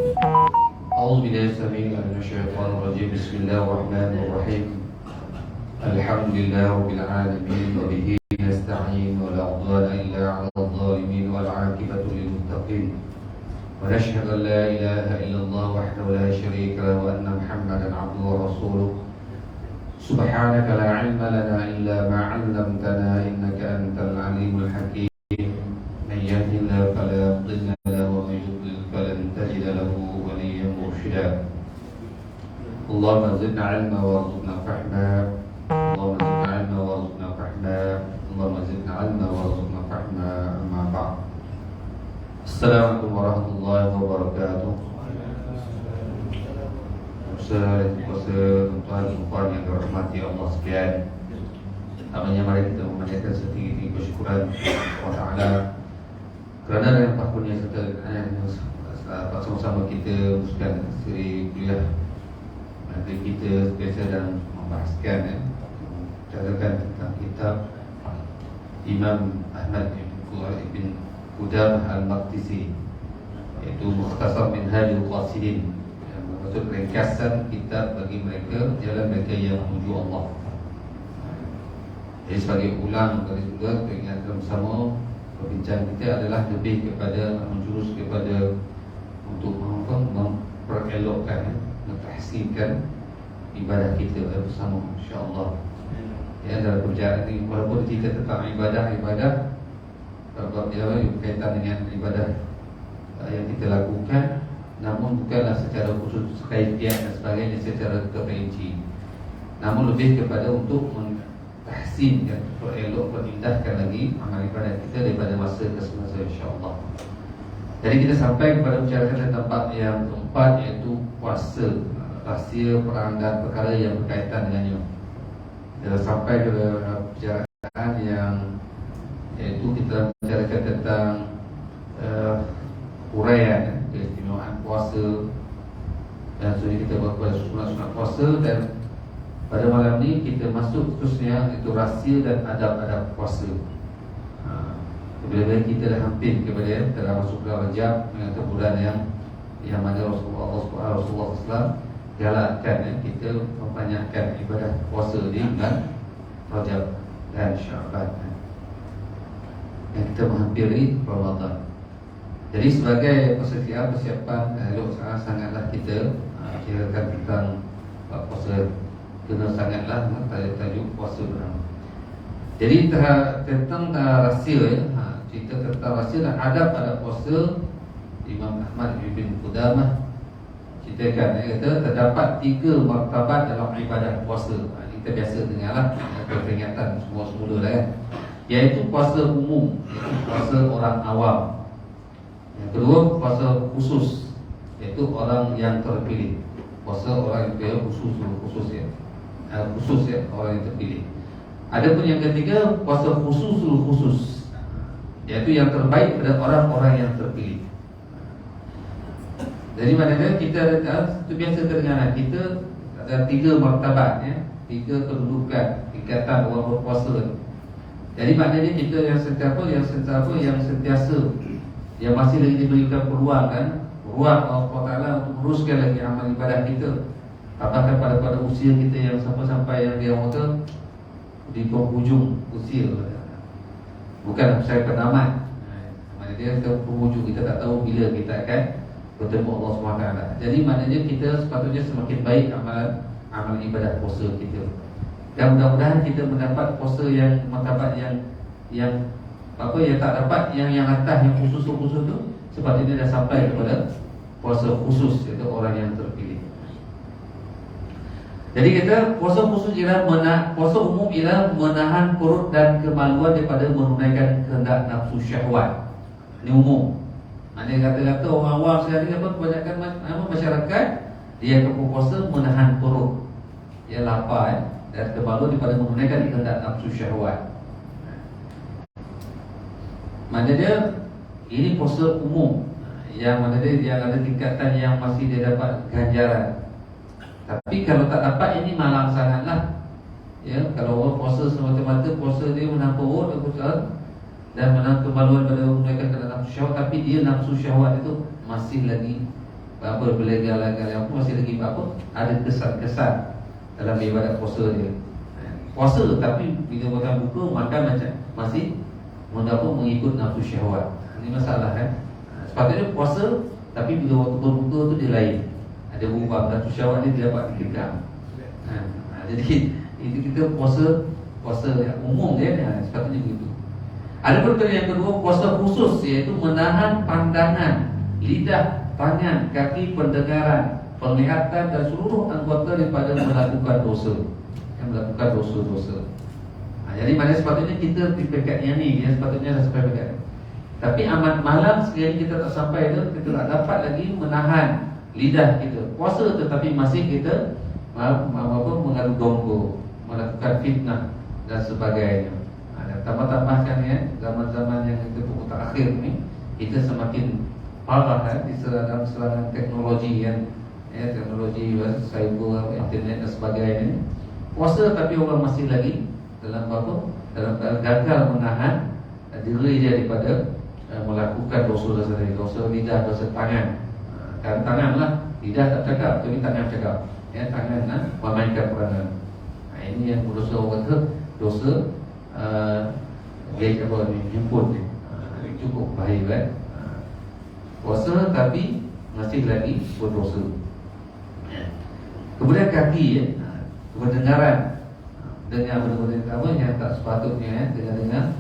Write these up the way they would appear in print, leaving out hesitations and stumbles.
أعوذ بالله السميع من الشيطان الرجيم. بسم الله الرحمن الرحيم. الحمد لله رب العالمين وبه نستعين ولا عدوان إلا على الظالمين والعاقبة للمتقين ونشهد أن لا إله إلا الله وحده لا شريك له وأن محمدا عبده ورسوله سبحانك لا علم لنا إلا ما علمتنا إنك أنت العليم الحكيم من يهد الله فلا مضل له ومن يضلل فلن تجد له وليا مرشدا اللهم زدنا علما وارزقنا فهما اللهم زدنا علما وارزقنا فهما اللهم زدنا علما وارزقنا فهما أما بعد Assalamualaikum warahmatullahi wabarakatuh. Tuan-tuan dan puan yang dirahmati Allah sekalian, namanya mari kita memanjatkan setinggi-tinggi bersyukuran kepada Allah Taala kerana dengan pakaiannya serta sama-sama kita teruskan siri kuliah nanti kita biasa dan membahaskan menceritakan tentang kitab Imam Ahmad ibn Qudamah al-Maqdisi, iaitu Mukhtasar Minhajul Qasidin, yang bermaksud ringkasan kitab bagi mereka jalan mereka yang menuju Allah. Jadi sebagai ulang dari juga ingatkan bersama, perbincangan kita adalah lebih kepada menjurus kepada untuk memperelokkan, mentahsinkan ibadah kita bersama, insya-Allah. Ya, dalam perjalanan ini walaupun kita tentang ibadah bab yang berkaitan dengan ibadah yang kita lakukan, namun bukanlah secara khusus kaifiat dan sebagainya secara terperinci, namun lebih kepada untuk mentahsin dan perelok, perindahkan lagi amal ibadah kita daripada masa ke semasa, insya-Allah. Jadi kita sampai kepada membicarakan tentang bab yang keempat, iaitu puasa, rahsia perang dan perkara yang berkaitan dengannya. Kita sampai kepada pembicaraan yang iaitu kita membicarakan tentang huraian keistimewaan puasa, dan sudah kita buat pada sunat-sunat puasa. Dan pada malam ni kita masuk khususnya itu rahsia dan adab-adab puasa. Bila kita dah hampir kepada telah masuk bulan Rajab, iaitu bulan yang mana Rasulullah SAW galakkan kita membanyakkan ibadah puasa di bulan Rajab dan Syaban yang kita menghampiri Ramadan. Jadi sebagai persiapan sangatlah kita kirakan tentang puasa, kena sangatlah tajuk puasa bersama. Jadi tentang rahsia, cerita tentang rahsia dan adab puasa, Imam Ahmad bin Qudamah ceritakan, kata terdapat 3 martabat dalam ibadah puasa. Kita biasa dengarlah peringatan semula lah kan, iaitu puasa umum, iaitu puasa orang awam. Yang kedua, puasa khusus, iaitu orang yang terpilih. Puasa orang yang khusus ya, orang yang terpilih. Adapun yang ketiga, puasa khusus, iaitu yang terbaik pada orang-orang yang terpilih. Jadi maknanya kita itu biasa terdengar, kita ada 3 martabat ya, 3 kedudukan tingkatan orang berpuasa. Jadi maknanya kita yang sentiasa yang masih lagi diberikan peluang Allah Taala untuk teruskan lagi amal ibadah kita. Apakah pada usia kita yang sampai yang dia kata di penghujung usia, bukan saya penamat. Maknanya dia ke penghujung, kita tak tahu bila kita akan bertemu Allah SWT. Jadi maknanya kita sepatutnya semakin baik amal ibadah puasa kita. Dan mudah-mudahan kita mendapat puasa yang martabat yang tak dapat yang atas, yang khusus tu, sepatutnya dah sampai kepada puasa khusus, iaitu orang yang terpilih. Jadi kita puasa khusus ialah puasa umum ialah menahan perut dan kemaluan daripada menunaikan kehendak nafsu syahwat. Ini umum. Maknanya kata-kata orang awam sekarang kebanyakan masyarakat dia akan puasa menahan perut, dia lapar dan kemaluan daripada menunaikan kehendak nafsu syahwat. Maknanya ini puasa umum yang mana dia ada tingkatan yang masih dia dapat ganjaran. Tapi kalau tak dapat, ini malang sangatlah. Ya, kalau orang puasa semata-mata puasa dia menahan perut dan menahan kemaluan pada menunaikan kehendak nafsu syahwat, tapi dia nafsu syahwat itu masih lagi apa berlegal-legal yang pun masih lagi apa ada kesan-kesan dalam ibadat puasa dia. Puasa tapi bila makan buka makan macam masih mengikut nafsu syahwat. Ini masalah kan. Sepatutnya puasa tapi bila waktu berbuka tu dia lain. Ada berubah nafsu syahwat dia tidak dapat dikekang. Jadi itu kita puasa yang umum dia sepatutnya begitu. Ada perkara yang kedua, puasa khusus, iaitu menahan pandangan, lidah, tangan, kaki, pendengaran, penglihatan dan seluruh anggota daripada melakukan dosa, yang melakukan dosa-dosa. Jadi mana sepatutnya kita di pekat yang ni, yang sepatutnya dah sampai pekat. Tapi amat malam sekali kita tak sampai tu, kita tak dapat lagi menahan lidah kita. Puasa tetapi masih kita mengadu domba, melakukan fitnah dan sebagainya. Tambah-tambahkan ya, zaman-zaman yang kita terakhir ni, kita semakin parah di dalam serangan teknologi yang teknologi cyber, internet dan sebagainya. Puasa tapi orang masih lagi dalam dalam gagal menahan diri dia daripada melakukan dosa-dosa tadi, dosa lidah, dosa tangan. Kan tanganlah, lidah tak cakap, tapi tangan cakap. Ya, tangan memainkan peranan. Ini yang dosa orang kata dosa dia apa ni jemput ni. Cukup bahaya kan. Puasa tapi masih lagi berdosa. Kemudian kaki pendengaran, dengar benda-benda apa yang tak sepatutnya dengar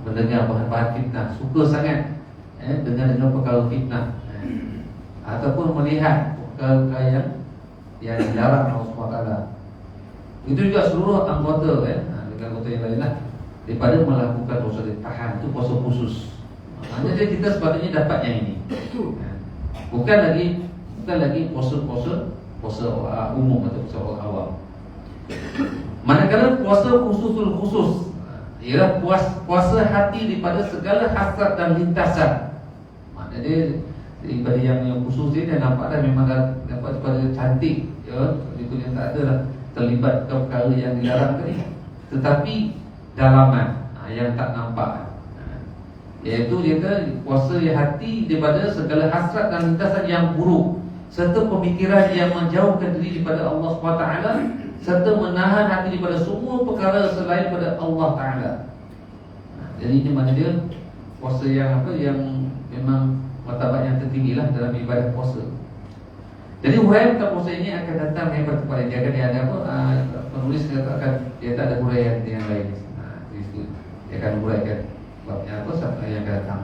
mendengar bahan-bahan fitnah, suka sangat dengar perkara fitnah ataupun melihat perkara yang dilarang Allah SWT. Itu juga seluruh anggota dengan anggota yang lain lah, daripada melakukan dosa ditahan. Itu puasa khusus. Maknanya kita sepatutnya dapat yang ini. Bukan lagi puasa umum atau puasa orang awam. Manakala puasa khusus ialah puasa hati daripada segala hasrat dan lintasan. Maknanya daripada yang khusus ni dia nampak dah memang dapat daripada cantik ya, itu yang tak ada lah terlibat ke perkara yang dilarang tadi. Tetapi dalaman yang tak nampak, iaitu dia kata puasa hati daripada segala hasrat dan lintasan yang buruk, serta pemikiran yang menjauhkan diri daripada Allah SWT, serta menahan hati daripada semua perkara selain pada Allah Ta'ala. Jadi ini mana dia puasa yang yang memang martabat yang tertinggi lah dalam ibadah puasa. Jadi huraian tentang puasa ini akan datang kepada dia akan ada apa? Penulis katakan dia tak ada huraian yang lain. Dia akan huraikan babnya apa sampai yang akan datang.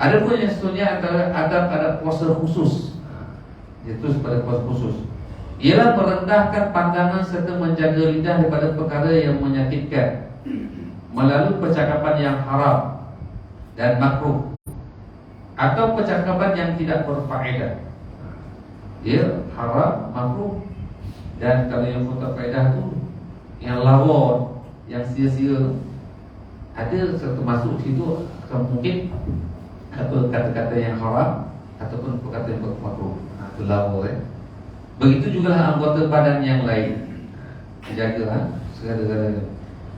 Ada pun yang sesungguhnya antara adab puasa khusus, iaitu pada puasa khusus, ialah merendahkan pandangan serta menjaga lidah daripada perkara yang menyakitkan melalui percakapan yang haram dan makruh atau percakapan yang tidak berfaedah. Dia haram, makruh, dan kalau yang berfaedah tu yang lawan, yang sia-sia. Ada satu masuk situ mungkin kata-kata yang haram ataupun perkata yang makruh. Itu lawan. Begitu juga anggota badan yang lain. Jaga segala-galanya.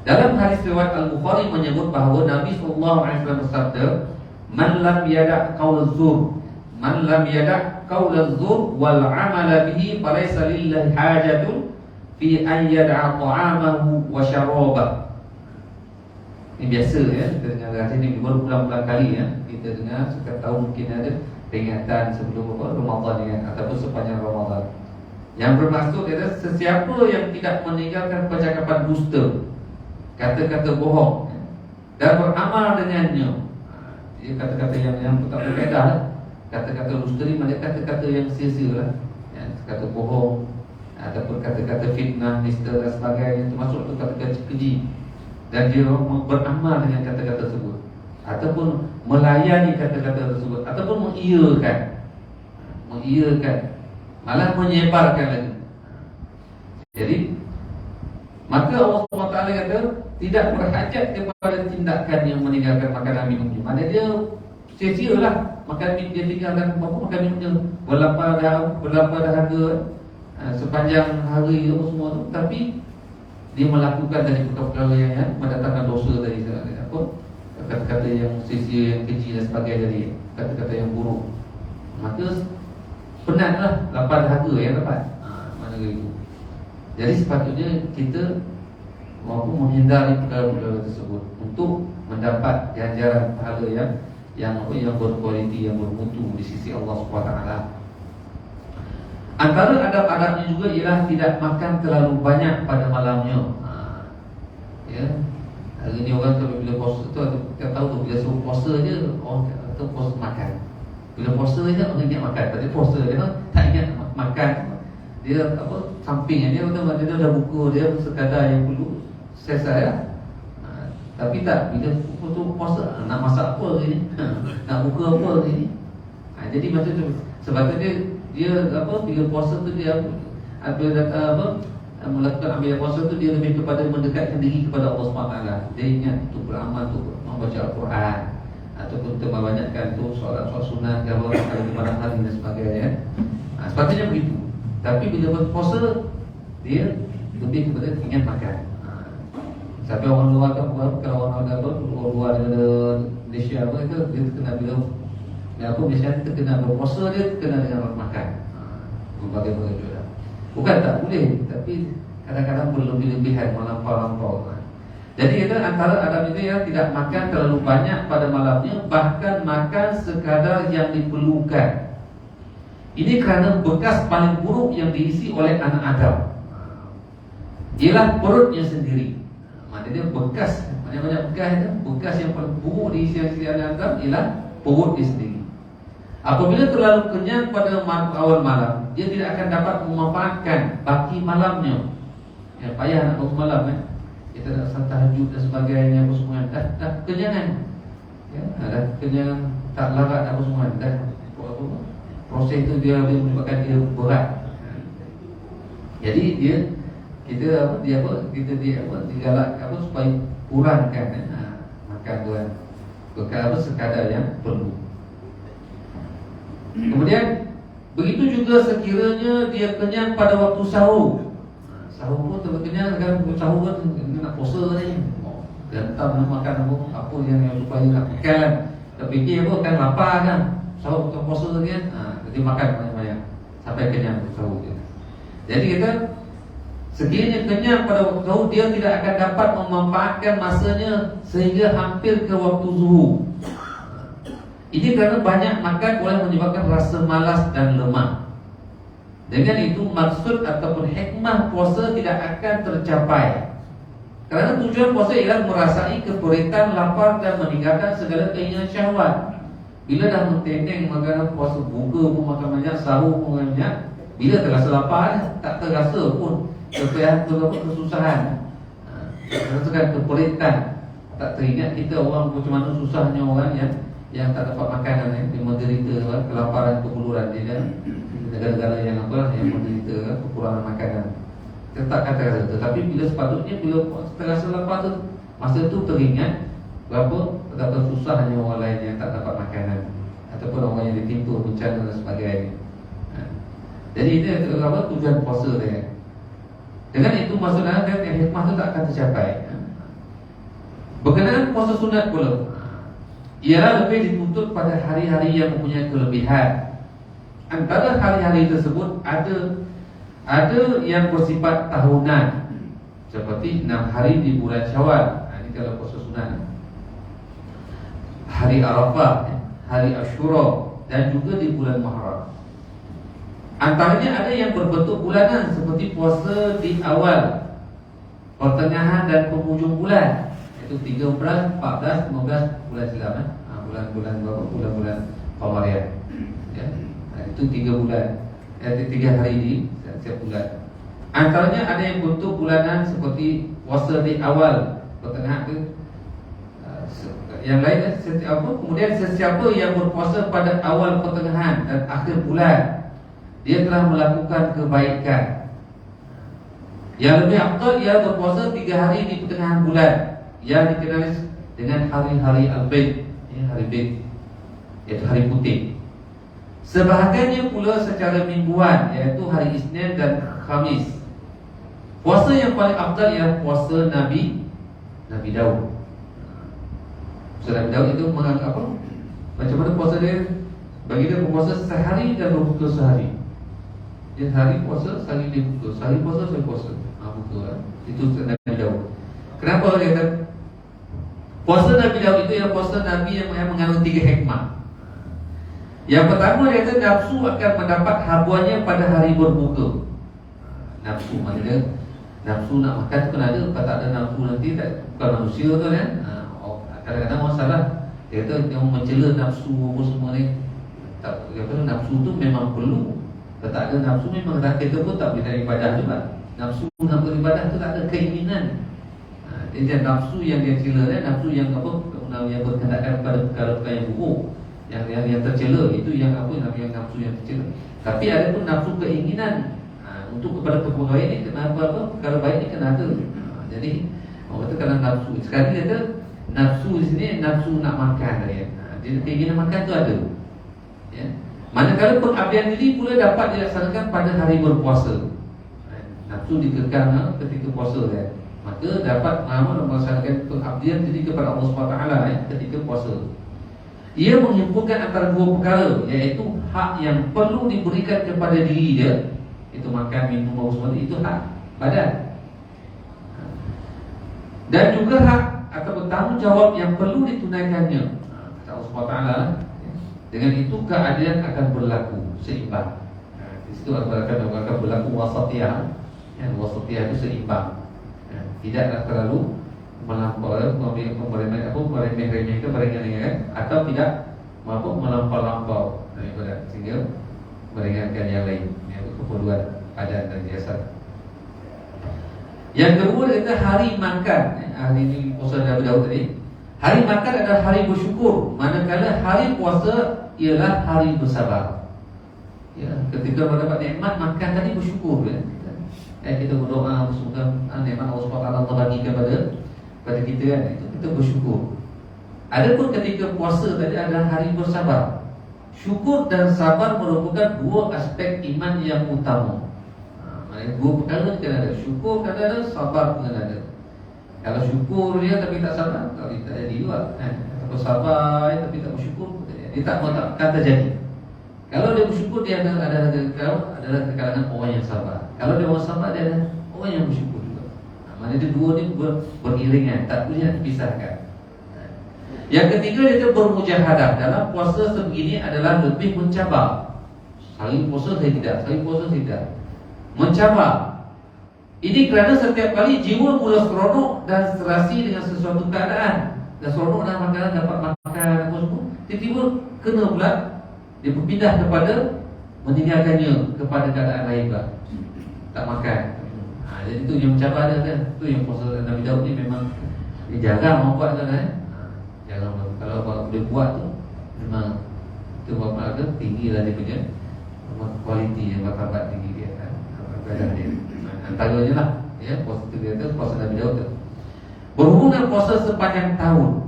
Dalam hadis riwayat Al-Bukhari menyebut bahawa Nabi SAW bersabda, "Man lam yada' qaul zur, man lam yada' qaul zur wal 'amala bihi falaysa lillahi hajatun fi an yada'a ta'amahu wa syarabahu." Ini biasa ya, kita dengar hadis ini berulang-ulang kali ya. Kita dengar setiap tahun mungkin ada peringatan sebelum Ramadan ya, ataupun sepanjang Ramadan. Yang bermaksud adalah sesiapa yang tidak meninggalkan percakapan dusta, kata-kata bohong dan beramal dengannya. Ia kata-kata yang tak berfaedah lah. Kata-kata dusta ni maknanya kata-kata yang sia-sia lah, kata bohong ataupun kata-kata fitnah, nista dan sebagainya, termasuk tu kata-kata keji. Dan dia beramal dengan kata-kata tersebut, ataupun melayani kata-kata tersebut, ataupun mengiyakan, malah menyebarkan lagi. Jadi maka Allah SWT kata tidak berhajat kepada tindakan yang meninggalkan makanan minumnya. Mana dia sia-sia lah makan minum, dia tinggalkan makan minumnya, berlapar dahaga sepanjang hari itu semua tu. Tapi dia melakukan dari perkara yang mendatangkan dosa tadi, apa kata-kata yang sia-sia, yang keji dan sebagainya tadi, kata-kata yang buruk. Maka penatlah, lapar dahaga yang dapat. Mana itu. Jadi sepatutnya kita mampu menghindari perkara-perkara tersebut untuk mendapat ganjaran pahala yang berkualiti, yang bermutu di sisi Allah SWT. Antara adab-adabnya juga ialah tidak makan terlalu banyak pada malamnya. Ya, hari ni orang tu bila puasa tu, kita tahu tu bila suruh puasa je orang kata puasa makan. Bila puasa je orang ingat makan, tapi puasa dia tak ingat makan. Dia samping dia dah buka, dia sekadar yang perlu selesai lah. Tapi tak, bila tu puasa nak masak apa hari ni, nak buka apa hari ni. Jadi macam tu. Sebab dia bila puasa tu dia melakukan ambil puasa tu dia lebih kepada mendekatkan diri kepada Allah SWT. Dia ingat untuk beramal, untuk membaca Al-Quran, ataupun membanyakkan tu solat sunat kalau di malam hari dan sebagainya. Sepatutnya begitu. Tapi bila berpuasa dia lebih kepada ingin makan. Sampai orang luar kan, kalau orang luar daripada Malaysia dia terkena bila Malaysia terkena berpuasa, dia terkena dengan makan. Berbagai-bagai juga. Bukan tak boleh, tapi kadang-kadang berlebih-lebihan, melampau-lampau. Jadi kita antara adab itu yang tidak makan terlalu banyak pada malamnya, bahkan makan sekadar yang diperlukan. Ini kerana bekas paling buruk yang diisi oleh anak Adam ialah perutnya sendiri. Maknanya bekas, banyak-banyak bekas yang paling buruk diisi oleh anak Adam ialah perut dia sendiri. Apabila terlalu kenyang pada awal malam, dia tidak akan dapat memanfaatkan baki malamnya. Ya, payah nak bangun malam kita nak salat tahajud dan sebagainya, apa semua dah kenyangan. Ya, dah kenyang, tak larat apa semua dah. Proses itu dia menyebabkan dia berat. Jadi kita digalak supaya kurangkan makan tu kan. Sekadar yang perlu. Kemudian begitu juga sekiranya dia kenyang pada waktu sahur. Sahur pun terkenyang kan, sahur kan nak puasa ni. Gentam nak makan apa yang supaya nak makan. Tak fikir apa kan lapar kan. Sahur bukan puasa kan. Jadi makan banyak-banyak sampai kenyang sahur je. Jadi kita sekiranya kenyang pada waktu sahur, dia tidak akan dapat memanfaatkan masanya sehingga hampir ke waktu zuhur. Ini kerana banyak makan boleh menyebabkan rasa malas dan lemah. Dengan itu maksud ataupun hikmah puasa tidak akan tercapai. Kerana tujuan puasa ialah merasai keperitan, lapar dan meninggalkan segala keinginan syahwat. Bila dah mentendeng makanan puasa, buka pun makan banyak, sahur pun makan banyak, bila terasa lapar tak terasa pun kesusahan. Rasakan keperitan. Tak teringat kita orang macam mana susahnya orang yang tak dapat makanan, dia menderita kelaparan, kebuluran dia kan. Negara-negara yang yang menderita kekurangan makanan, kita tak kata rasa. Tetapi bila sepatutnya bila terasa lapar tu, masa tu teringat betapa susahnya orang lain yang tak dapat makanan, ataupun orang yang ditimpa bencana dan sebagainya. Jadi itu tujuan puasa dia. Dengan itu maksudnya yang hikmah tu tak akan tercapai. Berkenaan puasa sunat pula, ialah lebih dituntut pada hari-hari yang mempunyai kelebihan. Antara hari-hari tersebut ada yang bersifat tahunan, seperti 6 hari di bulan Syawal. Ini kalau puasa sunat. Hari Arafah, hari Ashura, dan juga di bulan Muharram. Antaranya ada yang berbentuk bulanan, seperti puasa di awal, pertengahan dan penghujung bulan. Itu 13, 14, 15 bulan silam. Bulan-bulan Qamariyah. Ya. Itu 3 bulan. 3 hari di setiap bulan. Antaranya ada yang bentuk bulanan seperti puasa di awal, pertengahan ke. Yang lain kemudian sesiapa yang berpuasa pada awal, pertengahan dan akhir bulan, dia telah melakukan kebaikan. Yang lebih afdal ialah berpuasa 3 hari di pertengahan bulan, yang dikenali dengan hari-hari al-Bid, hari Bid, iaitu hari putih. Sebahagiannya pula secara mingguan, iaitu hari Isnin dan Khamis. Puasa yang paling afdal ialah puasa Nabi Daud. Puasa Nabi Daud itu menganggap apa? Macam mana puasa dia? Bagi dia berpuasa sehari dan berbuka sehari. Dia hari puasa, sehari dia buka. Sehari puasa, saya puasa. Buka lah. Itu Nabi Daud. Kenapa dia kata? Puasa Nabi Daud itu yang puasa Nabi yang mengandung 3 hikmah. Yang pertama dia kata nafsu akan mendapat habuannya pada hari berbuka. Nafsu maknanya nafsu nak makan tu kan ada. Kalau tak ada nafsu nanti tak, bukan manusia tu kan. Kadang-kadang masalah dia kata yang mencela nafsu apa semua ni. Tak, dia kata nafsu tu memang perlu. Kalau tak ada nafsu memang kita pun tak boleh nak ibadah juga. Nafsu nak beribadah tu tak ada keinginan. Dia nafsu yang dia cela dan nafsu yang apa, yang berkenaan pada perkara-perkara yang buruk, yang tercela, itu yang apa, yang nafsu yang tercela. Tapi ada pun nafsu keinginan untuk kepada perkara ini, kenapa apa perkara baik ni kena ada. Jadi orang kata kalau nafsu, sekarang dia kata nafsu di sini nafsu nak makan dia. Dia keinginan makan tu ada. Ya. Manakala pengabdian diri pula dapat dilaksanakan pada hari berpuasa. Nafsu dikekang ketika puasa kan. Maka dapat melaksanakan pengabdian diri kepada Allah SWT ketika puasa. Ia menghimpunkan antara dua perkara, iaitu hak yang perlu diberikan kepada diri dia, itu makan, minum, semua itu hak badan, dan juga hak atau bertanggungjawab yang perlu ditunaikannya. Kata Allah SWT, dengan itu keadilan akan berlaku seimbang. Di situ akan berlaku wasatiyah. Wasatiyah itu seimbang. Tidaklah terlalu meremeh-remehkan, meringankan, atau tidak mampu melampau-lampau daripada, sehingga meringankan yang lain. Itu keperluan badan dan jasad. Yang kedua kita hari makan. Hari ini puasa Nabi Daud tadi. Hari makan adalah hari bersyukur, manakala hari puasa ialah hari bersabar. Ya, ketika mendapat nikmat makan tadi bersyukur ya. Kita berdoa semoga nikmat Allah SWT bagi kepada kita kan, itu kita bersyukur. Adapun ketika puasa tadi adalah hari bersabar. Syukur dan sabar merupakan dua aspek iman yang utama. Maksudnya dua perkara kena ada. Syukur kena ada, sabar kena ada. Kalau syukur dia tapi tak sabar, tak jadi juga kan. Atau sabar tapi tak bersyukur, dia tak akan terjadi. Kalau dia bersyukur, dia adalah kalangan orang yang sabar. Kalau dia orang sabar, dia adalah orang yang bersyukur juga. Maksudnya dia dua ni beriringan, tak boleh dipisahkan. Yang ketiga dia bermujahadah. Dalam puasa sebegini adalah lebih mencabar. Hari puasa saya tidak, hari puasa tidak, mencabar. Ini kerana setiap kali jiwa mula seronok dan serasi dengan sesuatu keadaan. Dan seronok dan makanan, dapat makan apa semua, tiba-tiba kena pula dia berpindah kepada meninggalkannya kepada keadaan lain pula, tak makan. Jadi itu yang mencabar dia kan. Itu yang puasa Nabi Daud ni memang dia jarang orang buat kan. Jarang. Kalau dia buat tu memang itu berapa ada tinggi lah dia punya kualiti, yang martabat tinggi dia kan. Badan dia. Antaranya lah ya, puasa tu dia tu puasa Nabi Daud tu. Berhubung dengan puasa sepanjang tahun.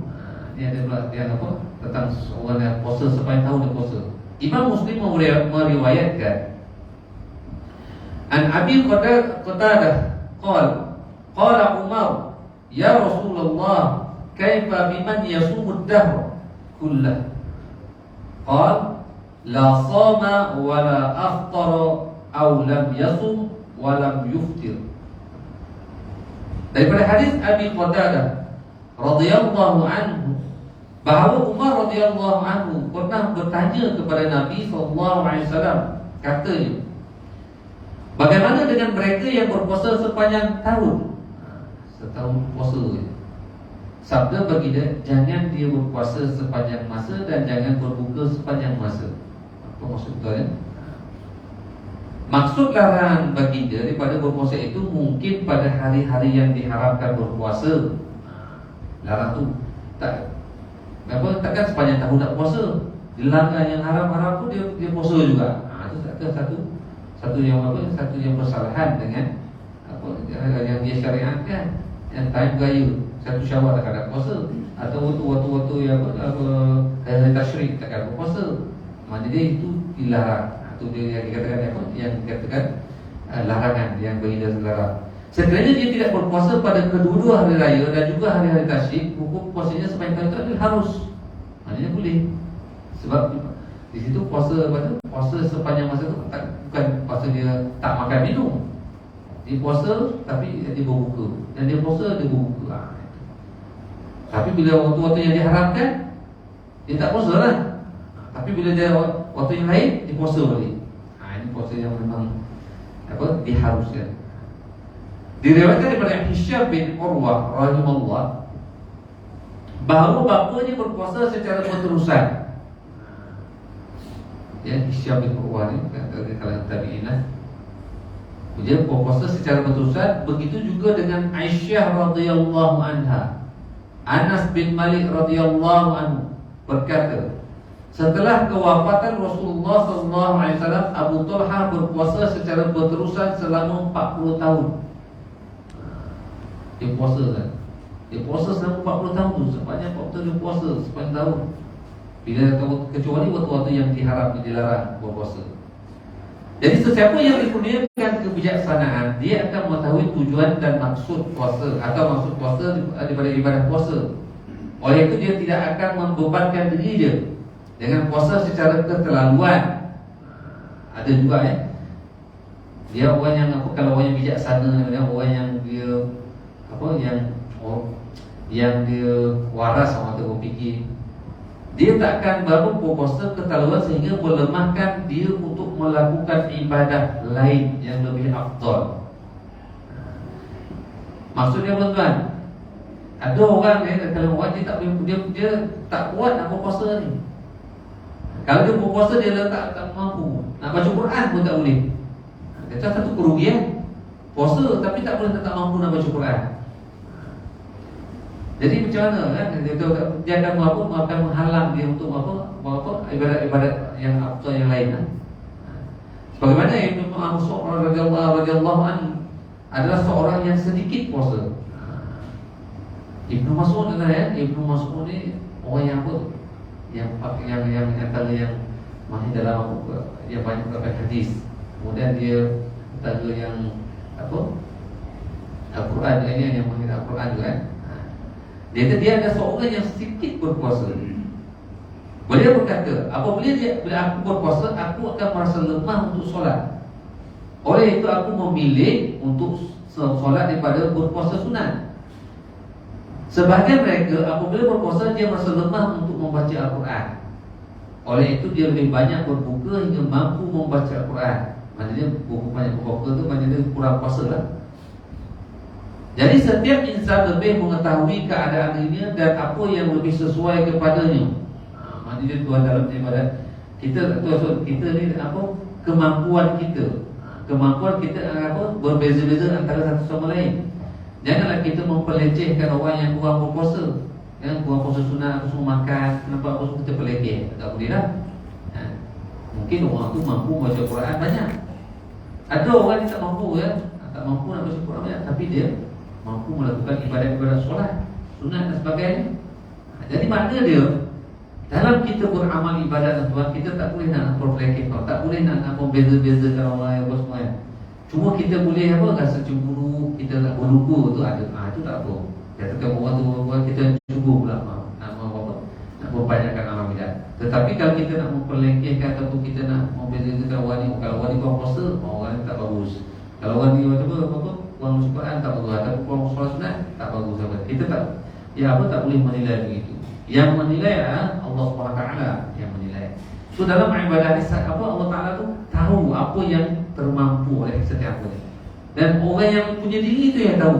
Ini ada pula yang apa? Tentang orang yang puasa sepanjang tahun dia puasa. Imam Muslim meriwayatkan An Abi Qatadah qala Umar ya Rasulullah kaifa biman yasumud dahr kullah qala la sama wa la aftara aw lam yasum wa lam yuftir. Daripada hadis Abi Qatadah radhiyallahu anhu bahawa Umar radhiyallahu anhu pernah bertanya kepada Nabi SAW, katanya, bagaimana dengan mereka yang berpuasa sepanjang tahun? Setahun puasa. Sabda bagi dia, jangan dia berpuasa sepanjang masa dan jangan berbuka sepanjang masa. Apa maksud dia? Maksud larangan bagi dia daripada berpuasa itu mungkin pada hari-hari yang diharapkan berpuasa. Larang tu tak apa, takkan sepanjang tahun nak puasa. Dilarang yang haram-haram tu dia puasa juga. Itu satu yang apa, satu yang bersalahan dengan apa yang dia syariatkan. Yang time gaya satu Syawal tak ada puasa, atau waktu-waktu yang apa hari tasyrik tak ada puasa. Maknanya itu dilarang. Itu dia yang dikatakan apa, yang dikatakan larangan yang bagi dia dilarang. Sekiranya dia tidak berpuasa pada kedua-dua hari raya dan juga hari-hari tasyrik, hukum puasanya sepanjang tahun itu harus. Maknanya boleh. Sebab Di situ puasa apa tu? Puasa sepanjang masa tu bukan puasa dia tak makan minum. Dia puasa tapi dia berbuka. Dan dia puasa dia berbuka. Tapi bila waktu-waktu yang diharamkan, dia tak puasa lah. Tapi bila dia waktu yang lain, dia puasa balik. Ini puasa yang memang diharuskan. Diriwayatkan daripada Hisham bin Urwah rahimahullah bahawa bapanya berpuasa secara berterusan. Ya, Hisham bin Urwah ni dari kalangan tabi'in lah. Dia berpuasa secara berterusan. Begitu juga dengan Aisyah radhiyallahu anha. Anas bin Malik radhiyallahu anhu berkata, setelah kewafatan Rasulullah SAW, Abu Talha berpuasa secara berterusan selama 40 tahun. Dia puasa kan? Dia puasa selama 40 tahun tu. Sepanjang 40 tahun dia puasa sepanjang tahun. Bila kecuali waktu-waktu yang dilarang berpuasa. Jadi sesiapa yang dikurniakan kebijaksanaan, dia akan mengetahui tujuan dan maksud puasa atau maksud puasa daripada ibadah puasa. Oleh itu dia tidak akan membebankan diri dia dengan puasa secara keterlaluan. Ada juga dia orang yang kalau orang yang bijaksana, orang yang dia yang dia waras, orang tu berfikir, dia tak akan baru berpuasa keterlaluan sehingga melemahkan dia untuk melakukan ibadah lain yang lebih afdal. Maksudnya tuan-tuan, ada orang kalau orang dia tak kuat nak berpuasa ni. Kalau dia berpuasa dia tak mampu nak baca Quran pun tak boleh. Itu satu kerugian. Puasa tapi tak boleh, tak mampu nak baca Quran. Jadi macam mana kan? Dia akan menghalang dia untuk ibadat-ibadat yang afdal yang lain kan? Sebagaimana Ibnu Mas'ud radhiyallahu anhu adalah seorang yang sedikit puasa. Ibnu Mas'ud adalah Ibnu Mas'ud ni orang yang yang antara yang mahir dalam yang banyak dapat hadis. Kemudian dia antara yang Al-Quran ini yang mahir Al-Quran tu kan. Dia ada seorang yang sedikit berpuasa. Beliau berkata, bila aku berpuasa, aku akan merasa lemah untuk solat. Oleh itu aku memilih untuk solat daripada berpuasa sunat. Sebahagian mereka apabila berpuasa dia merasa lemah untuk membaca Al-Quran. Oleh itu dia lebih banyak berbuka hingga mampu membaca Al-Quran. Maknanya banyak berbuka tu maknanya dia kurang puasa lah. Jadi setiap insan lebih mengetahui keadaan dirinya dan apa yang lebih sesuai kepadanya. Maknanya tuan dalam ibadat kita ni kemampuan kita. Kemampuan kita berbeza-beza antara satu sama lain. Janganlah kita memperlecehkan orang yang kurang berpuasa. Yang kurang puasa sunat, aku semua makan, nampak aku semua kita pelekeh. Tak boleh lah. Mungkin orang tu mampu baca Quran banyak. Ada orang yang tak mampu tak mampu nak baca Quran banyak, tapi dia mampu melakukan ibadat-ibadat solat, sunat dan sebagainya. Jadi makna dia dalam kita beramal ibadat tuan, kita tak boleh nak memperlekeh, tak boleh nak membeza-bezakan orang yang semua. Cuma kita boleh rasa cemburu, kita nak berlupa tu ada. Itu tak apa. Katakan orang tu kita cuba pula nak membanyakkan amal ibadat. Tetapi kalau kita nak memperlekehkan ataupun kita nak membeza-bezakan orang ni, kalau orang ni kurang puasa, orang ni tak bagus. Kalau orang ni kurang Quran tak bagus, ataupun kurang solat sunat tak bagus. Kita tak boleh menilai begitu. Yang menilai Allah SWT yang menilai. So dalam ibadah Allah Ta'ala tu tahu apa yang termampu oleh setiap orang. Dan orang yang punya diri tu yang tahu.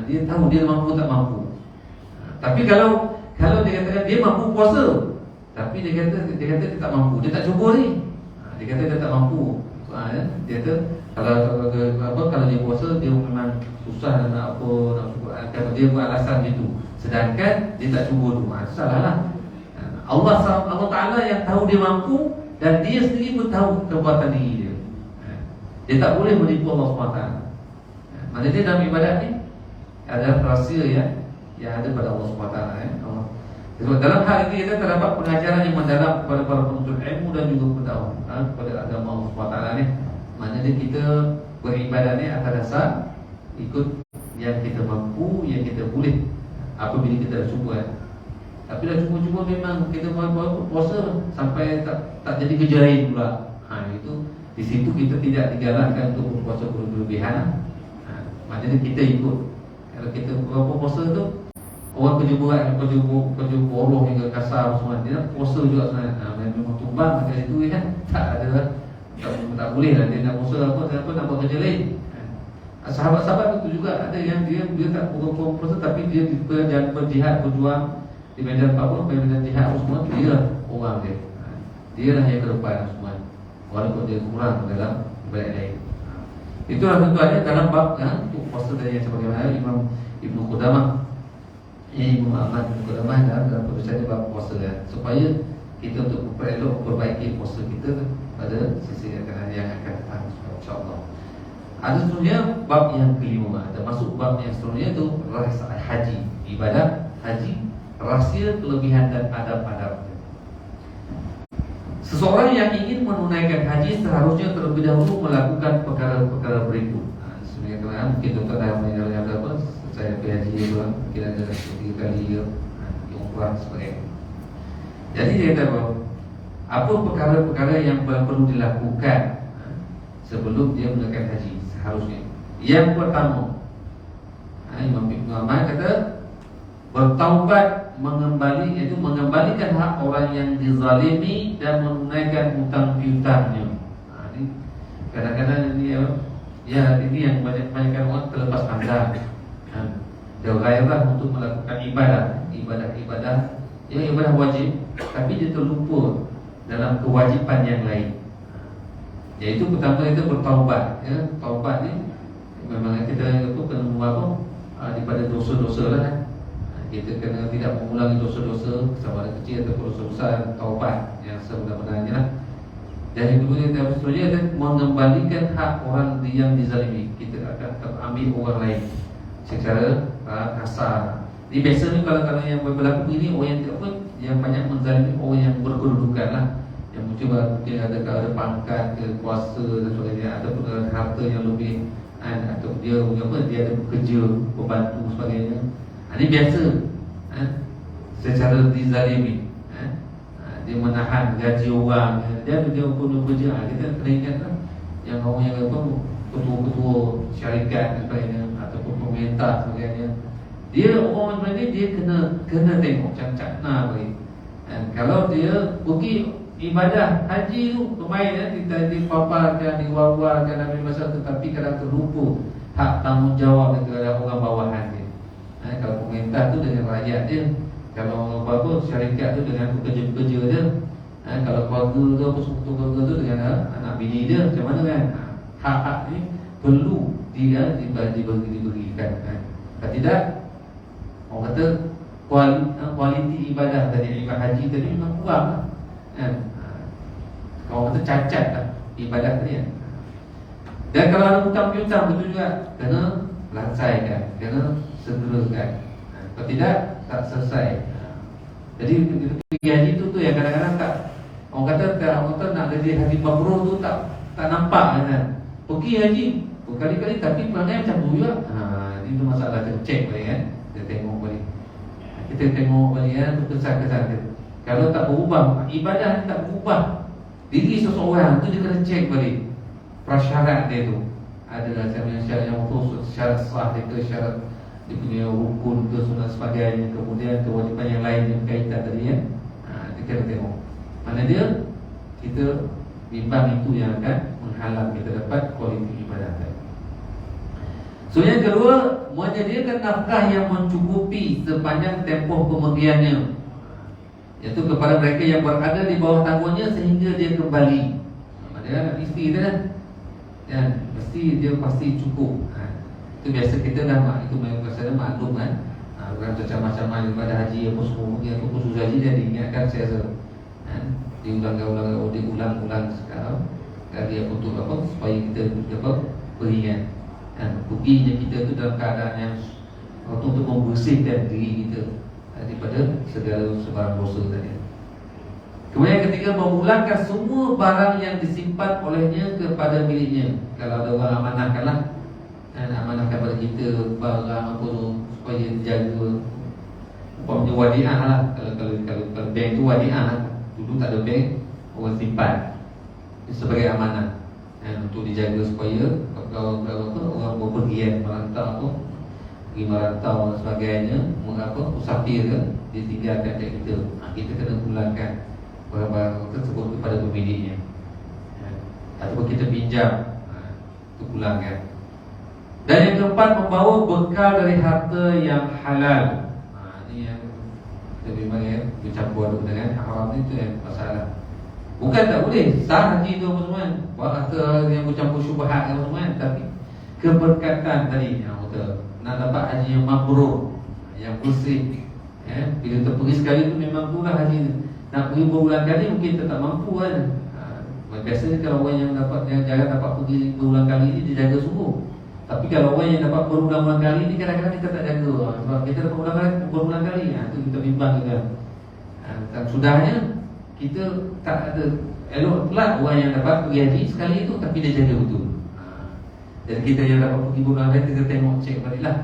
Dia tahu dia mampu tak mampu. Tapi kalau dia katakan dia mampu puasa, tapi dia kata dia tak mampu, dia tak cuba ni. Dia kata dia tak mampu. Dia kata kalau dia puasa dia memang susah nak Quran, dia buat alasan gitu. Sedangkan dia tak cuba tu, salah lah. Allah Ta'ala yang tahu dia mampu dan dia sendiri pun tahu kekuatan diri dia. Dia tak boleh menipu Allah SWT. Maksudnya dia dalam ibadat ni adalah rahsia yang ada pada Allah SWT. Sebab dalam hal ini kita terdapat pengajaran yang mendalam kepada para penuntut ilmu dan juga pendakwah kepada agama Allah SWT ni. Maknanya kita beribadat ni atas dasar ikut yang kita mampu, yang kita boleh. Apabila kita dah cuba Tapi dah cuma-cuma memang kita puasa sampai tak jadi kerja lain pula. Itu di situ kita tidak digalakkan untuk berpuasa berlebihan. Maknanya kita ikut. Kalau kita puasa tu orang kerja berat, kerja boroh hingga kasar semua, dia puasa juga sebenarnya. Memang tumbang kat situ kan. Tak ada, tak boleh lah dia nak puasa apa nak buat kerja lain. Sahabat-sahabat itu juga ada yang dia tak puasa tapi dia berjihad, berjuang di medan medan jihad semua, dia orang dia. Dia lah yang ke depan semua. Walaupun dia kurang dalam ibadat lain. Itulah tentuannya dalam bab untuk puasa dari yang sebagaimana Imam Ibnu Qudamah, Imam Ahmad Ibnu Qudamah dalam penulisannya bab puasa supaya kita untuk perbaiki puasa kita pada sisi yang akan datang, insya-Allah. Ada seterusnya bab yang kelima, termasuk bab yang seterusnya itu rahsia haji, ibadat haji, rahsia, kelebihan dan adab-adab. Seseorang yang ingin menunaikan haji seharusnya terlebih dahulu melakukan perkara-perkara berikut. Sebenarnya kerana mungkin tuan-tuan dah mengenal apa, saya pergi haji tuan, mungkin ada 3 kali umrah sebagainya. Jadi dia kata apa perkara-perkara yang perlu dilakukan sebelum dia menunaikan haji seharusnya. Yang pertama, Imam Ibn Ahmad kata bertaubat, iaitu mengembalikan hak orang yang dizalimi dan menunaikan hutang piutangnya. Ini kadang-kadang ini ini yang banyak orang terlepas pandang. Dia gairah untuk melakukan ibadah yang ibadah wajib, tapi dia terlupa dalam kewajipan yang lain. Iaitu pertama itu bertaubat. Taubat ni memang kita kena buat daripada dosa-dosa lah. Kita kena tidak mengulangi dosa-dosa sama ada kecil ataupun dosa besar, taubat yang sebenar-benarnya lah. Dan yang kedua kita seterusnya dan mengembalikan hak orang yang dizalimi. Kita akan ambil orang lain secara kasar. Ini biasa ni kalau yang berlaku ini orang yang banyak menzalimi orang yang berkedudukan lah, yang mungkin ada pangkat, kuasa dan sebagainya, ataupun harta yang lebih, atau dia ada bekerja, membantu sebagainya. Ini biasa secara dizalimi. Dia menahan gaji orang, dia pun bekerja. Kita kena ingat lah, yang orang yang ketua-ketua syarikat dan sebagainya, ataupun pemerintah sebagainya, dia orang macam ni dia kena tengok cak-cak bagi. Kalau dia pergi ibadah haji tu kemain kita dipaparkan, diwar-warkan dalam masa, tetapi kadang terlupa hak tanggungjawab kepada orang bawahan dia. Kalau pemerintah tu dengan rakyat dia, kalau apa syarikat tu dengan pekerja-pekerja dia, kalau keluarga tu apa sekutu keluarga tu dengan anak bini dia, macam mana kan? Hak-hak ni perlu diberikan. Kalau tidak, orang kata kualiti ibadah tadi, ibadah haji tadi memang kurang lah. Orang kata cacat lah ibadah tadi. Dan kalau ada hutang piutang, betul juga kena lansaikan, kena segerakan. Kalau tidak, tak selesai. Jadi pergi haji tu yang kadang-kadang tak, orang kata nak jadi haji mabrur tu tak nampak kan. Pergi haji berkali-kali tapi perangai macam tu juga. Itu masalah, kita cek balik kan. Kita tengok balik. Kita tengok balik kan, kesan-kesan dia. Kalau tak berubah, ibadah ni tak berubah, diri seseorang tu dia kena cek balik prasyarat dia tu. Ada syarat yang khusus, syarat sah dia ke, syarat dia punya rukun ke, sunat sebagainya, kemudian kewajipan yang lain yang berkaitan tadi ya. Kita kena tengok mana dia, kita bimbang itu yang akan menghalang kita dapat kualiti ibadah tadi. So yang kedua, menyediakan nafkah yang mencukupi sepanjang tempoh kemergiannya, iaitu kepada mereka yang berada di bawah tanggungannya sehingga dia kembali. Maksudnya isteri dia kan, mesti dia pasti cukup. Itu biasa kita dah itu biasa dah maklum kan. Bukan macam-macam daripada haji apa semua mungkin apa khusus haji dia diingatkan saya rasa. Diulang-ulang sekarang kali untuk apa supaya kita beringat. Perginya kita tu dalam keadaan yang untuk membersihkan diri kita daripada segala sebarang dosa tadi. Kemudian ketiga, memulangkan semua barang yang disimpan olehnya kepada miliknya. Kalau ada orang amanahkanlah, amanahkan pada kita barang apa tu supaya dijaga Umpamanya wadiah lah. Kalau bank itu wadiah lah. Dulu tak ada bank, orang simpan sebagai amanah untuk dijaga supaya kalau orang berpergian merantau pergi merantau dan sebagainya, musafir ke, dia tinggalkan kat kita. Kita kena pulangkan barang-barang tersebut kepada pemiliknya. Ataupun kita pinjam untuk pulangkan. Dan yang keempat, membawa bekal dari harta yang halal. Ini yang kita memang bercampur dengan haram itu yang masalah. Bukan tak boleh, sah haji tu teman-teman. Bawa harta yang bercampur syubhat teman-teman. Tapi keberkatan tadi yang kita nak dapat haji yang mabrur, yang bersih. Bila terpergi sekali tu memang itulah haji tu. Nak pergi berulang kali mungkin kita tak mampu kan. Biasanya kalau orang yang jarang dapat pergi berulang kali ni, dia jaga sungguh. Tapi kalau orang yang dapat berulang-ulang kali ni, kadang-kadang kita tak jaga. Sebab kita dapat berulang kali, itu kita bimbang juga. Dan sudahnya kita tak ada elok pula orang yang dapat pergi haji sekali itu, tapi dia jaga betul. Jadi kita yang dapat pergi berulang kali, kita tengok, cek baliklah,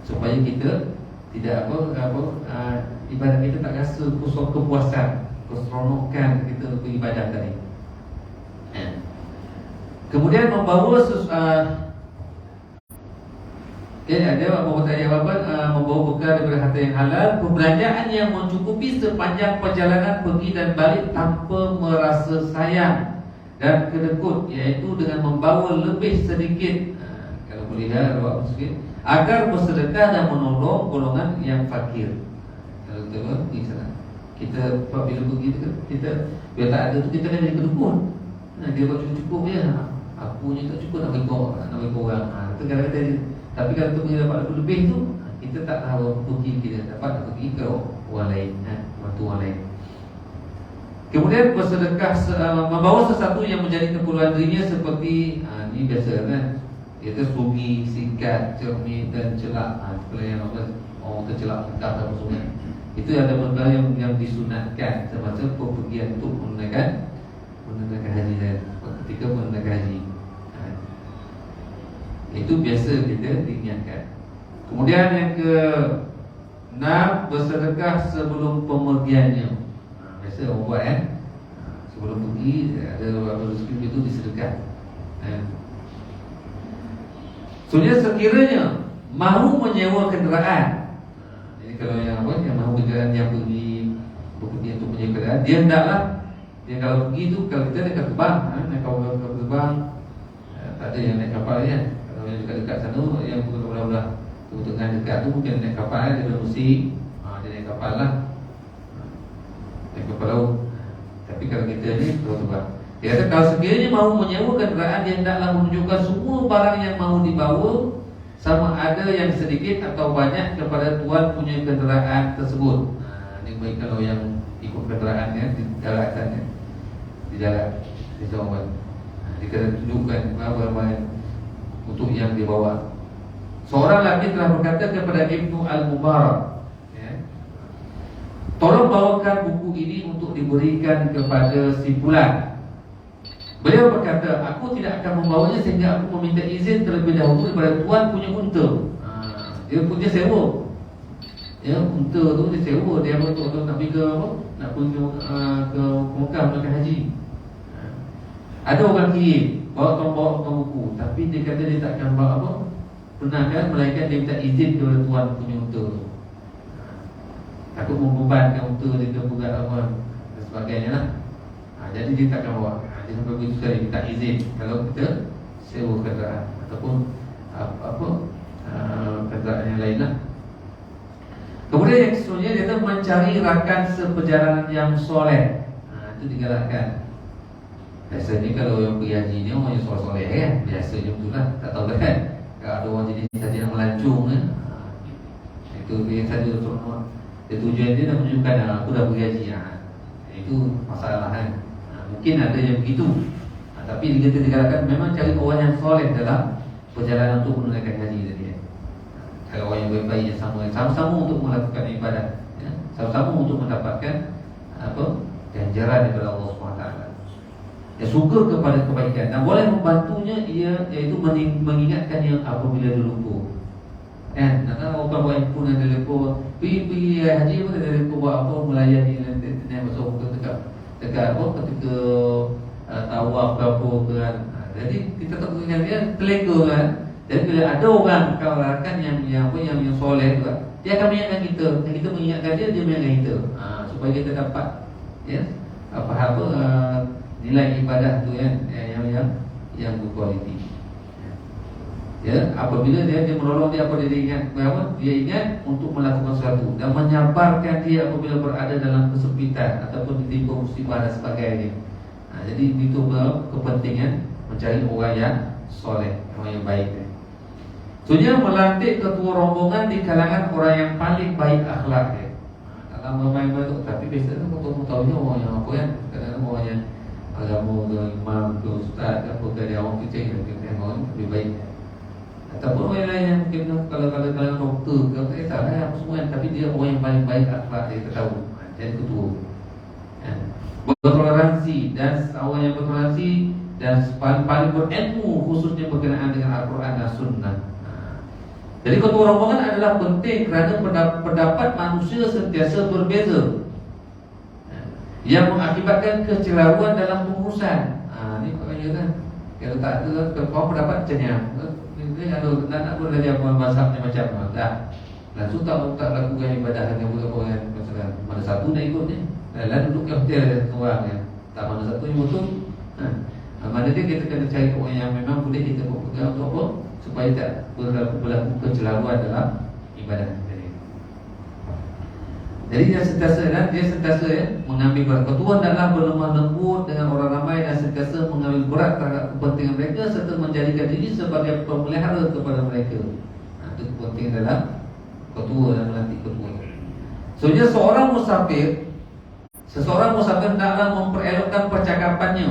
supaya kita tidak ibadat kita tak rasa kepuasan, keseronokan kita beribadah tadi. Kemudian membawa ada membawa bekal daripada harta yang halal, perbelanjaan yang mencukupi sepanjang perjalanan pergi dan balik tanpa merasa sayang dan kedekut, iaitu dengan membawa lebih sedikit, kalau boleh bawa sedikit, agar bersedekah dan menolong golongan yang fakir. Kalau kita pergi sana, kita bila pergi kita bila tak ada tu kita kan jadi kedekut. Dia buat cukup je, aku punya tak cukup, nak bagi orang. Itu kadang-kadang. Tapi kalau kita punya dapat lebih tu, kita tak tahu pergi kita dapat nak pergi ke orang lain, bantu orang lain. Kemudian bersedekah, membawa sesuatu yang menjadi keperluan dirinya seperti ini biasa kan. Iaitu sugi, sikat, cermin dan celak. Kalau yang orang tercelak dekat apa semua. Itu ada benda yang disunatkan semasa perpergian untuk menunaikan haji dan ketika menunaikan haji. Itu biasa kita diingatkan. Kemudian yang ke-6, bersedekah sebelum pemergiannya. Biasa orang buat sebelum pergi ada beberapa rezeki itu disedekah. Sebenarnya sekiranya mahu menyewa kenderaan, jadi kalau yang mahu kenderaan yang pergi bepergian untuk menyewa kenderaan, dia hendaklah, dia kalau pergi tu, kalau kita naik terbang, naik kapal terbang, tak ada yang naik kapal kan. Kalau yang dekat-dekat sana, yang belah-belah tengah dekat tu mungkin naik kapal, dia bermusik, dia naik kapal lah, naik kapal laut. Tapi kalau kita ni kapal terbang, dia kata kalau sekiranya mahu menyewa kenderaan, dia hendaklah menunjukkan semua barang yang mahu dibawa, sama ada yang sedikit atau banyak, kepada tuan punya kenderaan tersebut. Ini baik kalau yang ikut kenderaannya di dalatannya, di jalan di Sahabat, dia kena tunjukkan barang-barang untuk yang dibawa. Seorang lelaki telah berkata kepada Ibnu Al-Mubarak, tolong bawakan buku ini untuk diberikan kepada si fulan. Beliau berkata, aku tidak akan membawanya sehingga aku meminta izin terlebih dahulu daripada tuan punya unta. Dia sewa. Unta tu dia sewa. Dia untuk nak pergi ke apa? Nak pergi ke Mekah menunaikan haji. Ada orang kirim, bawa buku, tapi dia kata dia tak akan bawa apa? Pernah kan, melainkan dia minta izin kepada tuan punya unta. Takut membebankan unta dia ke buat apa dan sebagainya lah. Jadi dia tak akan bawa. Dia sampai begitu saya minta izin kalau kita sewa kenderaan ataupun kenderaan yang lain lah. Kemudian yang seterusnya, dia kata mencari rakan seperjalanan yang soleh. Itu digalakkan. Biasanya kalau yang pergi haji ni orang yang soleh-soleh kan, biasanya betul lah. Tak tahu kan, kalau ada orang jenis saja yang melancung kan, itu dia saja untuk tujuan dia nak menunjukkan aku dah pergi haji. Itu masalah kan. Mungkin ada yang begitu, tapi kita digalakkan memang cari orang yang soleh dalam perjalanan untuk menunaikan haji tadi. Kalau orang yang baik-baik yang sama-sama untuk melakukan ibadat, sama-sama untuk mendapatkan ganjaran daripada Allah SWT. Dia suka kepada kebaikan dan boleh membantunya, iaitu mengingatkan yang apabila dia lupa. Kan, nak orang buat pun ada lepo, pergi haji pun ada lepo buat apa melayani nanti masuk dekat apa ketika tawaf ke apa ke kan. Jadi kita tak dengan dia telega kan. Jadi bila ada orang kawan-kawan yang soleh tu, dia akan mengingatkan kita, dan kita mengingatkan dia mengingatkan kita. Supaya kita dapat apa nilai ibadah tu kan yang berkualiti. Ya, apabila dia menolong dia, apa dia ingat? Dia ingat untuk melakukan sesuatu dan menyabarkan dia apabila berada dalam kesempitan ataupun ditimpa musibah dan sebagainya. Jadi itu kepentingan mencari orang yang soleh, orang yang baik. Sebenarnya melantik ketua rombongan di kalangan orang yang paling baik akhlak. Dalam bermain-main tu, tapi biasanya ketua tahunya orang yang apa kan? Kadang-kadang orang yang agama ke imam ke ustaz apa ke dia orang kecil orang lebih baik. Ataupun orang lain yang mungkin kalau doktor ke tak ada apa semua, tapi dia orang yang paling baik akhlak, dia tahu. Jadi ketua. Bertoleransi dan orang yang bertoleransi dan paling berilmu khususnya berkenaan dengan Al-Quran dan Sunnah. Jadi ketua rombongan adalah penting kerana pendapat manusia sentiasa berbeza, yang mengakibatkan kecelaruan dalam pengurusan. Ini maknanya kan, kalau tak ada kau pendapat macamnya. Kalau nak belajar mazhab ni macam dah. Langsung tak lakukan ibadah dengan apa kan, masalah mana satu nak ikut ni. Lalu duduk ke hotel orang kan. Tak mana satu yang betul. Mana dia kita kena cari orang yang memang boleh kita pegang untuk apa, supaya tak berlaku kecelaruan dalam ibadah. Jadi dia sentiasa mengambil berat. Ketua adalah berlemah lembut dengan orang ramai dan sentiasa mengambil berat terhadap kepentingan mereka serta menjadikan diri sebagai pemelihara kepada mereka. Itu kepentingan dalam ketua dan melantik ketua. Sebenarnya seseorang musafir hendaklah memperelokkan percakapannya,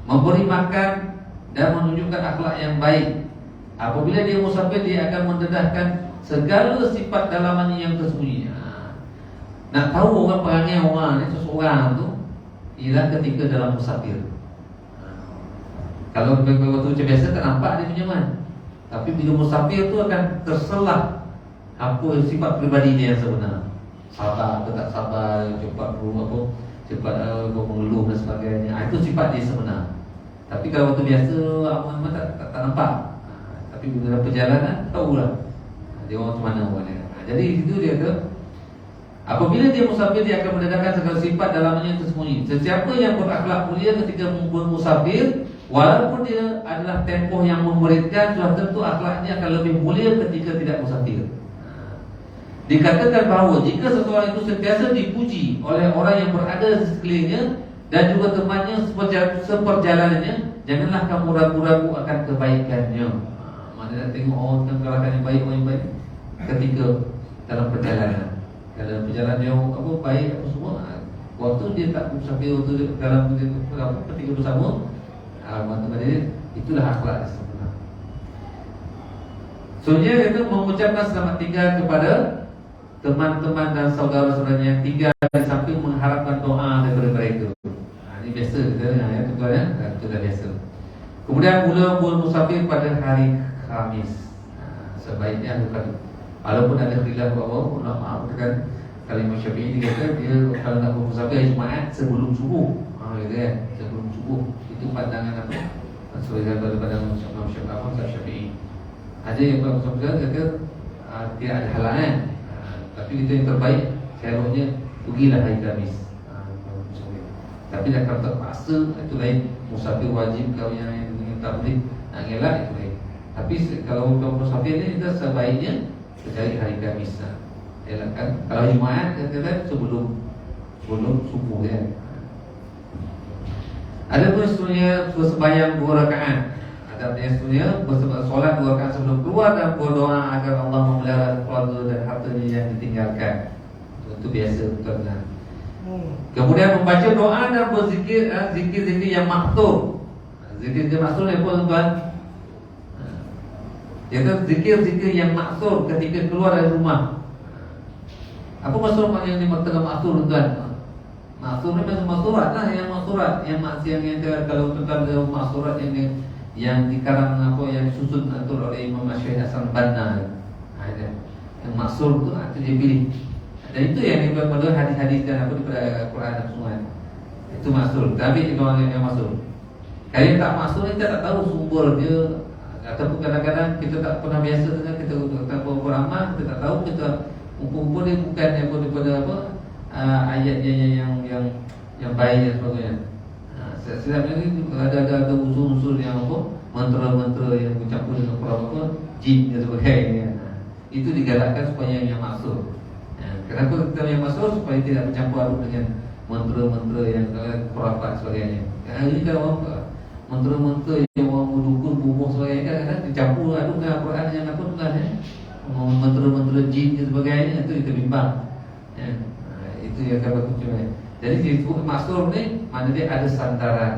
memberi makan dan menunjukkan akhlak yang baik. Apabila dia musafir, dia akan mendedahkan segala sifat dalamannya yang tersembunyi. Nak tahu orang perangai orang ni seseorang tu ialah ketika dalam musafir. Kalau waktu macam biasa tak nampak dia punya man. Tapi bila musafir tu akan terselah apa sifat peribadi dia yang sebenar. Sabar atau tak sabar, cepat cepat mengeluh dan sebagainya. Itu sifat dia sebenar. Tapi kalau waktu biasa memang tak nampak. Tapi bila dalam perjalanan tahulah dia orang macam mana orang dia. Jadi itu dia tu. Apabila dia musafir, dia akan mendedahkan segala sifat dalamnya tersembunyi. Sesiapa yang berakhlak mulia ketika bermusafir, walaupun dia adalah tempoh yang memuridkan, sudah tentu akhlaknya akan lebih mulia ketika tidak musafir. Dikatakan bahawa jika seseorang itu sentiasa dipuji oleh orang yang berada di sekelilingnya dan juga temannya seperjalanannya, janganlah kamu ragu-ragu akan kebaikannya. Mana nak tengok orang yang baik, orang yang baik ketika dalam perjalanan. Dalam perjalanan dia apa baik apa semua, waktu dia tak musafir, waktu dia dalam ketika bersama, teman-teman dia, itulah akhlak sebenar. Sebenarnya itu mengucapkan selamat tinggal kepada teman-teman dan saudara-saudaranya yang tinggal di samping mengharapkan doa daripada mereka. Ini biasa kita ya, tuan ya, itu dah biasa. Kemudian mula bermusafir pada hari Khamis. Sebaiknya walaupun ada khilaf bahawa ulama katakan, kalau Imam Syafi'i dia kata dia kalau nak bermusafir hari Jumaat sebelum subuh. Gitu kan, sebelum subuh. Itu pandangan apa? Sesuai daripada pandangan Imam Syafi'i. Ada yang bermusafir kata tidak ada halangan. Tapi itu yang terbaik, seloknya pergilah hari Khamis. Tapi dah kalau terpaksa, itu lain. Musafir wajib kau yang tak boleh nak ngelak, itu lain. Tapi kalau musafir ni kita sebaiknya cari hari Khamis. Kan? Kalau Jumaat kata sebelum subuh kan. Ada pun sebenarnya sembahyang 2 rakaat. Ada sebenarnya solat 2 rakaat sebelum keluar dan berdoa agar Allah memelihara keluarga dan hartanya yang ditinggalkan. Itu biasa betul kan. Kemudian membaca doa dan berzikir, zikir-zikir yang maktur. Zikir-zikir maktur ni apa tuan? Iaitu zikir-zikir yang maksur ketika keluar dari rumah. Apa maksud yang dimaksudkan maksur tuan? Maksur ni macam maksurat lah, yang maksurat, yang kalau tentang maksurat yang dikarang apa yang disusun atur oleh Imam Syekh Hasan Banna. Yang maksur tu itu dia pilih. Dan itu yang diperlukan hadis-hadis dan apa daripada Quran dan Sunnah. Itu maksur. Tapi itu yang maksur. Kalau yang tak maksur kita tak tahu sumber dia, ataupun kadang-kadang kita tak pernah biasa dengan kita beramal, kita tak tahu kita umpur dia bukan daripada apa ayatnya yang baik dan sebagainya. Setiap ini ada unsur-unsur yang apa, mantra-mantra yang bercampur dengan apa jin dan sebagainya. Itu digalakkan supaya yang maksud. Kenapa kita yang maksud? Supaya tidak bercampur aduk dengan mantra-mantra yang khurafat sebagainya. Ini kalau mantra-mantra yang orang berdukun, bubuh sebagainya kadang-kadang dicampur aduk dengan Al-Quran yang apa tu kan, mantra-mantra jin dan sebagainya, itu kita bimbang. Itu yang akan berkumpul. Jadi disebut maksud ni, mana dia ada sandaran,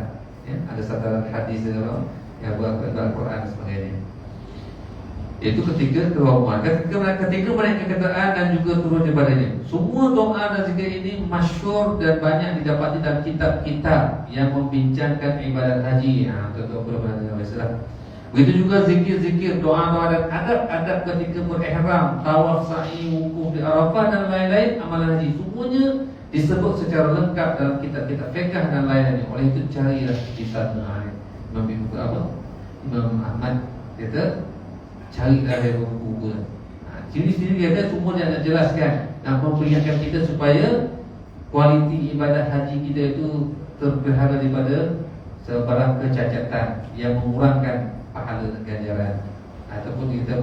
ada sandaran hadis yang buat Al-Quran dan sebagainya. Itu ketiga doa Umar. Ketiga mereka keadaan dan juga turun daripadanya. Semua doa dan zikir ini masyhur dan banyak didapati dalam kitab-kitab yang membincangkan ibadat haji. Tuan-tuan benar-benar biasalah. Begitu juga zikir-zikir, doa-doa dan adab-adab ketika berihram, tawaf, sa'i, wukuf di Arafah dan lain-lain amalan haji. Semuanya disebut secara lengkap dalam kitab-kitab fiqh dan lain-lain. Oleh itu carilah di sana. Imam Ahmad kata cari dari buku-buku. Sini-sini dia ada semua dia nak jelaskan dan memperingatkan kita supaya kualiti ibadah haji kita itu terpelihara daripada sebarang kecacatan yang mengurangkan pahala dan ganjaran, ataupun kita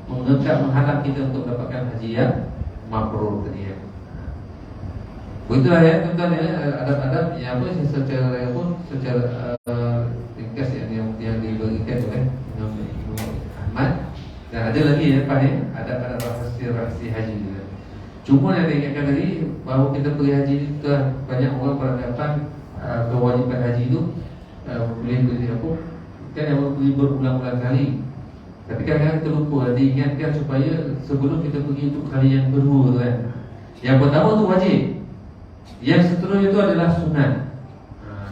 menghalang kita untuk mendapatkan haji yang mabrur tadi. Begitulah ya tuan-tuan ya, adab-adab yang apa secara ringkas yang diberikan oleh Ahmad. Dan ada lagi ya Pak ya, ada rahsia haji juga. Cuma yang diingatkan tadi bahawa kita pergi haji ni banyak orang beranggapan kewajiban haji itu boleh pergi apa? Kan yang pergi berulang-ulang kali. Tapi kadang-kadang kita lupa diingatkan supaya sebelum kita pergi untuk kali yang kedua kan. Yang pertama tu wajib. Yang seterusnya itu adalah sunat.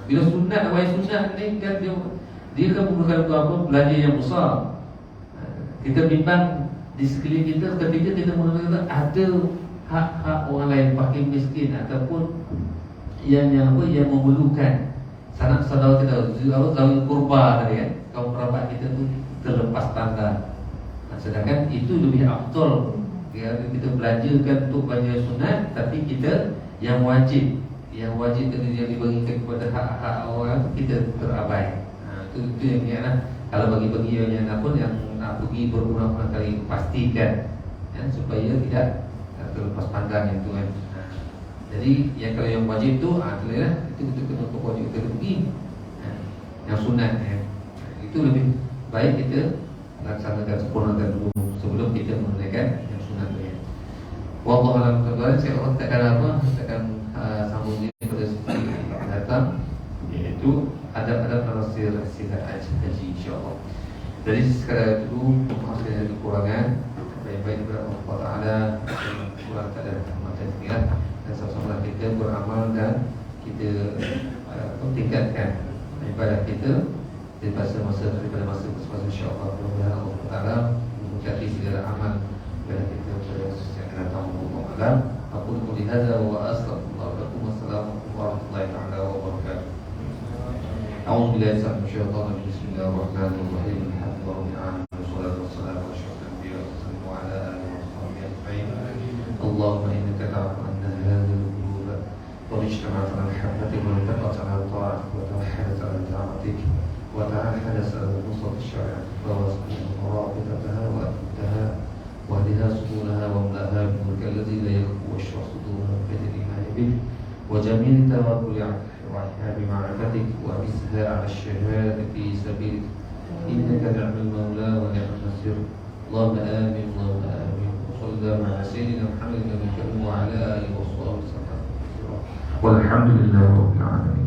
Bila sunat, sunat ni kan dia kan merupakan apa belanja yang besar. Kita bimbang di sekeliling kita ketika kita mengatakan ada hak-hak orang lain, fakir miskin ataupun yang memerlukan sanak saudara kita, zawil qurba tadi kan, kaum kerabat kita tu terlepas tanda. Sedangkan itu lebih afdal kita belanjakan untuk belanja sunat, tapi kita yang wajib tadi yang diberikan kepada hak-hak orang kita terabai. Itu yang dia lah. Kalau bagi-bagi yang apa yang nak pergi berulang-ulang kali pastikan supaya tidak terlepas pandang itu kan. Jadi yang kalau yang wajib tu itu kita kena wajib kita pergi. Yang sunat itu lebih baik kita laksanakan sempurnakan dulu sebelum kita menunaikan yang sunat tu. Wallahu a'lam bishawab. Saya takkan sambung ini pada sesi datang, iaitu adab-adab rahsia haji insya-Allah. Dari sekadar itu mohon saya kekurangan baik-baik kepada Allah Taala, kurang tak ada macam inilah, dan sama-sama kita beramal dan kita tingkatkan ibadah kita daripada masa ke masa insya-Allah. Mudah-mudahan Allah Taala memberkati segala amal ibadah kita pada yang akan datang. Aku qul hadza wa astaghfirullah lakum. Wassalamu warahmatullahi taala wabarakatuh. A'udzu billahi minasyaitonir rajim. Bismillahirrahmanirrahim. Alhamdulillahirabbil alamin. Wassalatu wassalamu ala asyrofil anbiya'i wa ala alihi wa sahbihi ajma'in. Allahumma innaka ta'lamu anna hadhihi al-qulub qad ijtama'at 'ala al-habbati wa taqat 'ala al-ta'ati wa tawahhadat 'ala ta'atik wa ta'ahadat 'ala al-nusrat asy-syari'ah wa wasfiyat rabitataha wa intaha وَهْدِهَا سُبُلَهَا وَامْلَأْهَا بِنُورِكَ الَّذِي لَا يَخْفَى وَاشْرَحْ صُدُورَهَا بِهَدِيِ الْإِيمَانِ بِكَ وَجَمِيلِ تَوَكُّلِ عَلَيْهَا بِمَعْرِفَتِكَ وَأَمِسْهَا عَلَى الشَّهَادَةِ فِي سَبِيلِكَ إِنَّكَ نِعْمَ الْمَوْلَى وَنِعْمَ النَّصِيرُ. اللهم آمين اللهم آمين. وصلى الله على سيدنا محمد وعلى آله وصحبه وسلم والحمد لله رب العالمين.